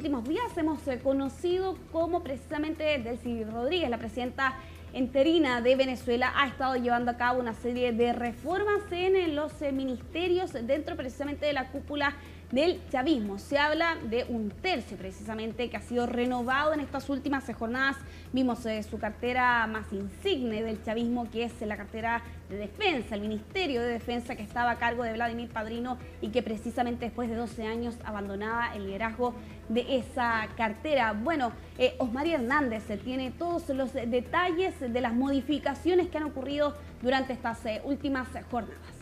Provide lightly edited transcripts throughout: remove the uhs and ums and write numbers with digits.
últimos días hemos conocido cómo precisamente Delcy Rodríguez, la presidenta interina de Venezuela, ha estado llevando a cabo una serie de reformas en los ministerios dentro precisamente de la cúpula del chavismo. Se habla de un tercio precisamente que ha sido renovado en estas últimas jornadas. Vimos su cartera más insigne del chavismo, que es la cartera de defensa, el Ministerio de Defensa, que estaba a cargo de Vladimir Padrino y que precisamente después de 12 años abandonaba el liderazgo de esa cartera. Bueno, Osmari Hernández tiene todos los detalles de las modificaciones que han ocurrido durante estas últimas jornadas.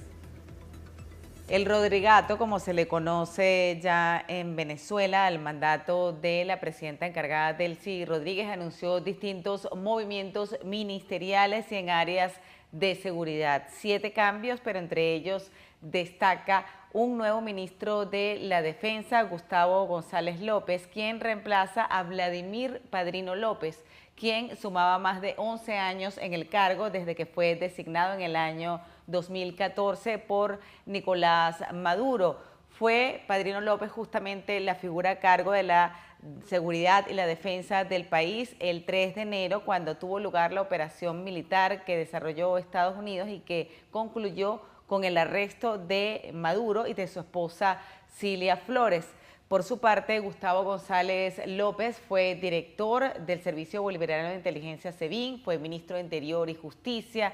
El Rodrigato, como se le conoce ya en Venezuela, al mandato de la presidenta encargada Delcy Rodríguez, anunció distintos movimientos ministeriales y en áreas de seguridad. 7 cambios, pero entre ellos destaca un nuevo ministro de la Defensa, Gustavo González López, quien reemplaza a Vladimir Padrino López, quien sumaba más de 11 años en el cargo desde que fue designado en el año 2014 por Nicolás Maduro. Fue Padrino López justamente la figura a cargo de la seguridad y la defensa del país el 3 de enero, cuando tuvo lugar la operación militar que desarrolló Estados Unidos y que concluyó con el arresto de Maduro y de su esposa Cilia Flores. Por su parte, Gustavo González López fue director del Servicio Bolivariano de Inteligencia SEBIN, fue ministro de Interior y Justicia,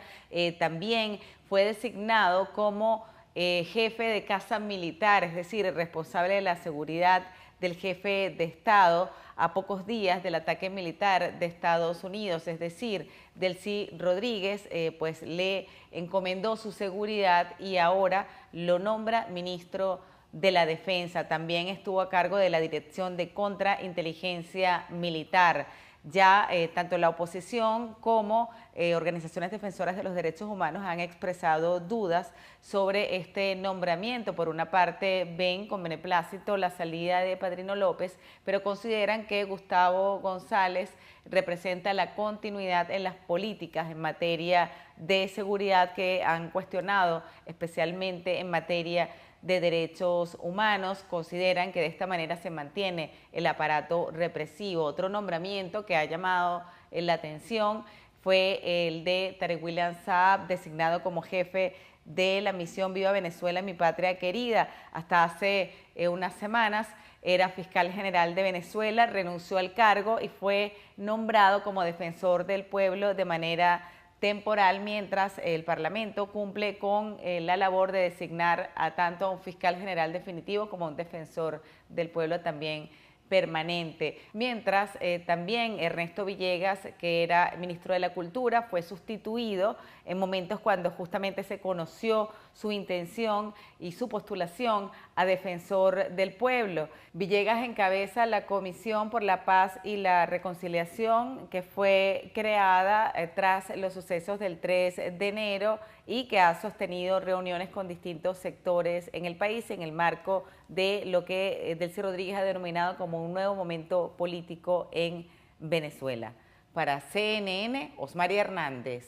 también fue designado como jefe de casa militar, es decir, el responsable de la seguridad del jefe de Estado a pocos días del ataque militar de Estados Unidos, es decir, Delcy Rodríguez pues le encomendó su seguridad y ahora lo nombra ministro de la Defensa. También estuvo a cargo de la Dirección de Contrainteligencia Militar. Ya tanto la oposición como organizaciones defensoras de los derechos humanos han expresado dudas sobre este nombramiento. Por una parte, ven con beneplácito la salida de Padrino López, pero consideran que Gustavo González representa la continuidad en las políticas en materia de seguridad que han cuestionado, especialmente en materia de derechos humanos. Consideran que de esta manera se mantiene el aparato represivo. Otro nombramiento que ha llamado la atención fue el de Tarek William Saab, designado como jefe de la misión Viva Venezuela, mi patria querida. Hasta hace unas semanas era fiscal general de Venezuela, renunció al cargo y fue nombrado como defensor del pueblo de manera temporal, mientras el Parlamento cumple con la labor de designar a tanto a un fiscal general definitivo como a un defensor del pueblo también permanente. Mientras también Ernesto Villegas, que era ministro de la Cultura, fue sustituido en momentos cuando justamente se conoció su intención y su postulación a defensor del pueblo. Villegas encabeza la Comisión por la Paz y la Reconciliación, que fue creada tras los sucesos del 3 de enero y que ha sostenido reuniones con distintos sectores en el país en el marco de lo que Delcy Rodríguez ha denominado como un nuevo momento político en Venezuela. Para CNN, Osmari Hernández,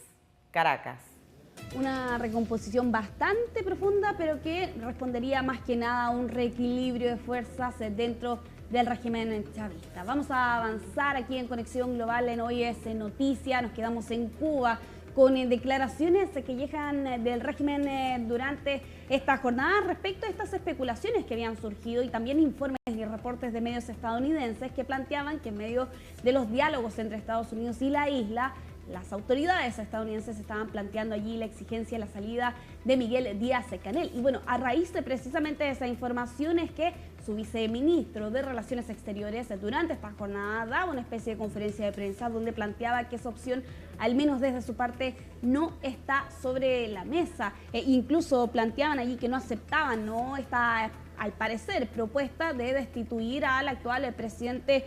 Caracas. Una recomposición bastante profunda, pero que respondería más que nada a un reequilibrio de fuerzas dentro del régimen chavista. Vamos a avanzar aquí en Conexión Global en Hoy es Noticia. Nos quedamos en Cuba con declaraciones que llegan del régimen durante esta jornada respecto a estas especulaciones que habían surgido y también informes y reportes de medios estadounidenses que planteaban que en medio de los diálogos entre Estados Unidos y la isla, las autoridades estadounidenses estaban planteando allí la exigencia de la salida de Miguel Díaz-Canel. Y bueno, a raíz de precisamente esa información es que su viceministro de Relaciones Exteriores durante esta jornada daba una especie de conferencia de prensa donde planteaba que esa opción, al menos desde su parte, no está sobre la mesa. Incluso planteaban allí que no aceptaban, no está al parecer, propuesta de destituir al actual presidente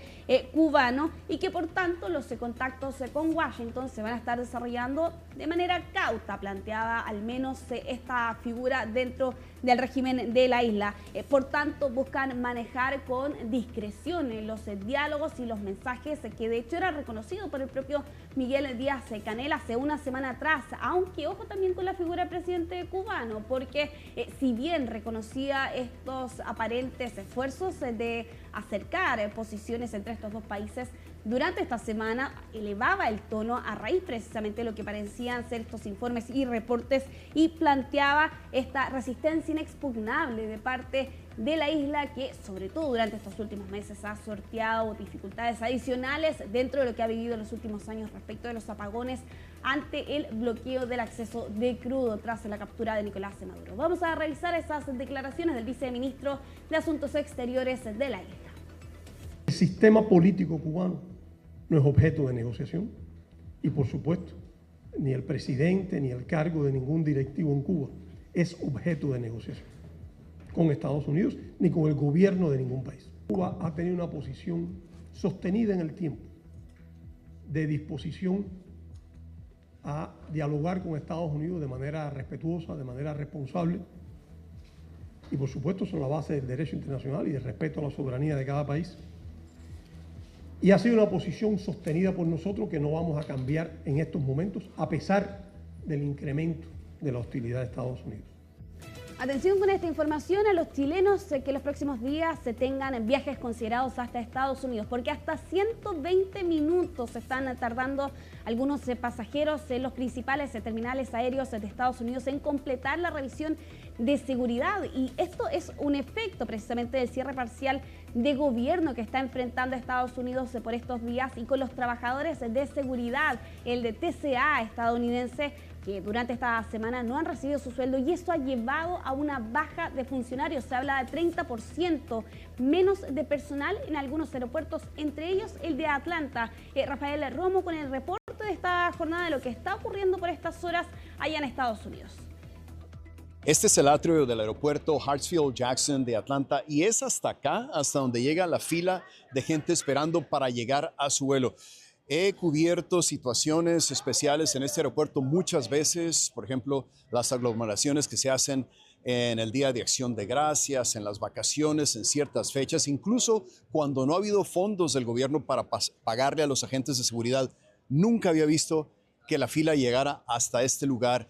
cubano y que por tanto los contactos con Washington se van a estar desarrollando de manera cauta, planteaba al menos esta figura dentro del régimen de la isla. Por tanto, buscan manejar con discreción los diálogos y los mensajes que de hecho era reconocido por el propio Miguel Díaz-Canel hace una semana atrás, aunque ojo también con la figura del presidente cubano, porque si bien reconocía estos estos aparentes esfuerzos de acercar posiciones entre estos dos países, durante esta semana elevaba el tono a raíz precisamente de lo que parecían ser estos informes y reportes y planteaba esta resistencia inexpugnable de parte de la isla que, sobre todo durante estos últimos meses, ha sorteado dificultades adicionales dentro de lo que ha vivido en los últimos años respecto de los apagones ante el bloqueo del acceso de crudo tras la captura de Nicolás Maduro. Vamos a revisar esas declaraciones del viceministro de Asuntos Exteriores de la isla. El sistema político cubano no es objeto de negociación y, por supuesto, ni el presidente ni el cargo de ningún directivo en Cuba es objeto de negociación con Estados Unidos ni con el gobierno de ningún país. Cuba ha tenido una posición sostenida en el tiempo de disposición a dialogar con Estados Unidos de manera respetuosa, de manera responsable y, por supuesto, sobre la base del derecho internacional y del respeto a la soberanía de cada país. Y ha sido una posición sostenida por nosotros que no vamos a cambiar en estos momentos, a pesar del incremento de la hostilidad de Estados Unidos. Atención con esta información a los chilenos que los próximos días se tengan viajes considerados hasta Estados Unidos, porque hasta 120 minutos están tardando algunos pasajeros en los principales terminales aéreos de Estados Unidos en completar la revisión de seguridad. Y esto es un efecto precisamente del cierre parcial de gobierno que está enfrentando a Estados Unidos por estos días y con los trabajadores de seguridad, el de TCA estadounidense, que durante esta semana no han recibido su sueldo y esto ha llevado a una baja de funcionarios. Se habla de 30% menos de personal en algunos aeropuertos, entre ellos el de Atlanta. Rafael Romo con el reporte de esta jornada de lo que está ocurriendo por estas horas allá en Estados Unidos. Este es el atrio del aeropuerto Hartsfield-Jackson de Atlanta y es hasta acá, hasta donde llega la fila de gente esperando para llegar a su vuelo. He cubierto situaciones especiales en este aeropuerto muchas veces, por ejemplo, las aglomeraciones que se hacen en el Día de Acción de Gracias, en las vacaciones, en ciertas fechas, incluso cuando no ha habido fondos del gobierno para pagarle a los agentes de seguridad. Nunca había visto que la fila llegara hasta este lugar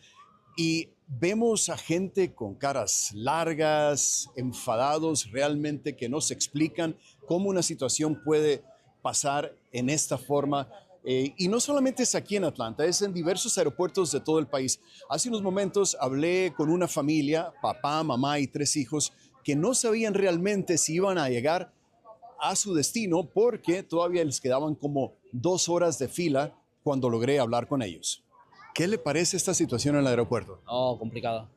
y vemos a gente con caras largas, enfadados, realmente que no se explican cómo una situación puede pasar en esta forma. Y no solamente es aquí en Atlanta, es en diversos aeropuertos de todo el país. Hace unos momentos hablé con una familia, papá, mamá y 3 hijos, que no sabían realmente si iban a llegar a su destino porque todavía les quedaban como 2 horas de fila cuando logré hablar con ellos. ¿Qué le parece esta situación en el aeropuerto? No, complicada.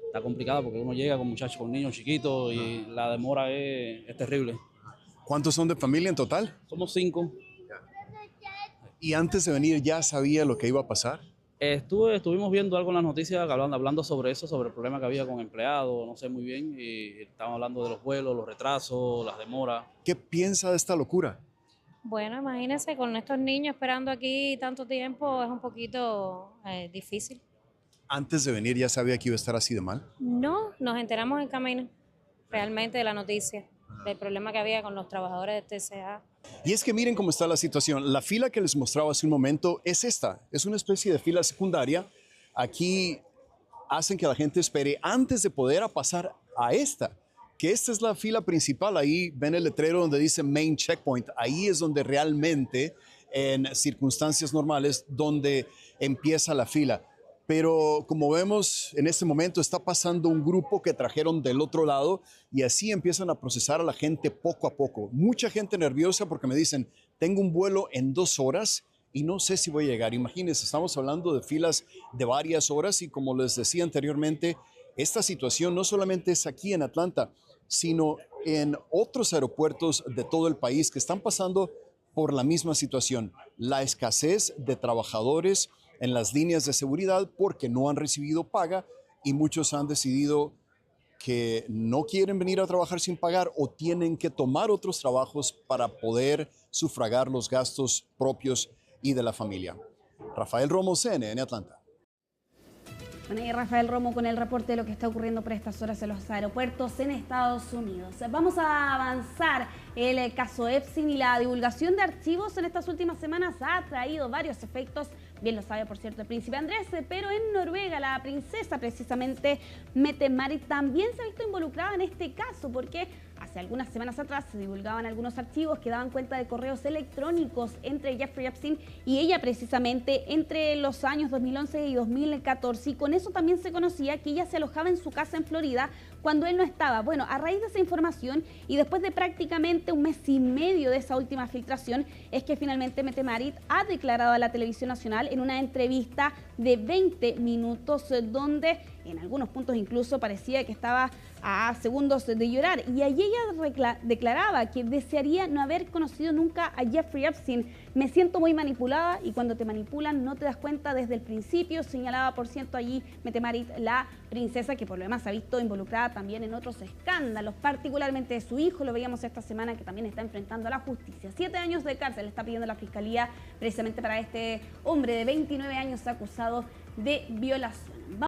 Está complicada porque uno llega con muchachos, con niños chiquitos y la demora es terrible. ¿Cuántos son de familia en total? Somos 5. ¿Y antes de venir ya sabía lo que iba a pasar? Estuvimos viendo algo en las noticias hablando sobre eso, sobre el problema que había con empleados, no sé muy bien, y estaban hablando de los vuelos, los retrasos, las demoras. ¿Qué piensa de esta locura? Bueno, imagínense, con estos niños esperando aquí tanto tiempo es un poquito difícil. ¿Antes de venir ya sabía que iba a estar así de mal? No, nos enteramos en camino realmente de la noticia, del problema que había con los trabajadores de TCA. Y es que miren cómo está la situación. La fila que les mostraba hace un momento es esta. Es una especie de fila secundaria. Aquí hacen que la gente espere antes de poder pasar a esta. Que esta es la fila principal. Ahí ven el letrero donde dice Main Checkpoint. Ahí es donde realmente, en circunstancias normales, donde empieza la fila. Pero como vemos, en este momento está pasando un grupo que trajeron del otro lado y así empiezan a procesar a la gente poco a poco. Mucha gente nerviosa porque me dicen, tengo un vuelo en 2 horas y no sé si voy a llegar. Imagínense, estamos hablando de filas de varias horas y como les decía anteriormente, esta situación no solamente es aquí en Atlanta, sino en otros aeropuertos de todo el país que están pasando por la misma situación. La escasez de trabajadores en las líneas de seguridad porque no han recibido paga y muchos han decidido que no quieren venir a trabajar sin pagar o tienen que tomar otros trabajos para poder sufragar los gastos propios y de la familia. Rafael Romo, CNN, Atlanta. Bueno, y Rafael Romo con el reporte de lo que está ocurriendo por estas horas en los aeropuertos en Estados Unidos. Vamos a avanzar. El caso Epstein y la divulgación de archivos en estas últimas semanas ha traído varios efectos bien lo sabe por cierto el príncipe Andrés, pero en Noruega la princesa precisamente Mette-Marit también se ha visto involucrada en este caso, porque hace algunas semanas atrás se divulgaban algunos archivos que daban cuenta de correos electrónicos entre Jeffrey Epstein y ella precisamente entre los años 2011 y 2014, y con eso también se conocía que ella se alojaba en su casa en Florida cuando él no estaba. Bueno, a raíz de esa información y después de prácticamente un mes y medio de esa última filtración, es que finalmente Mette-Marit ha declarado a la televisión nacional en una entrevista de 20 minutos donde en algunos puntos incluso parecía que estaba a segundos de llorar, y allí ella declaraba que desearía no haber conocido nunca a Jeffrey Epstein. Me siento muy manipulada, y cuando te manipulan no te das cuenta desde el principio, señalaba por cierto allí Mette-Marit, la princesa, que por lo demás se ha visto involucrada también en otros escándalos, particularmente de su hijo, lo veíamos esta semana, que también está enfrentando a la justicia. 7 años de cárcel está pidiendo la fiscalía precisamente para este hombre de 29 años acusado de violación.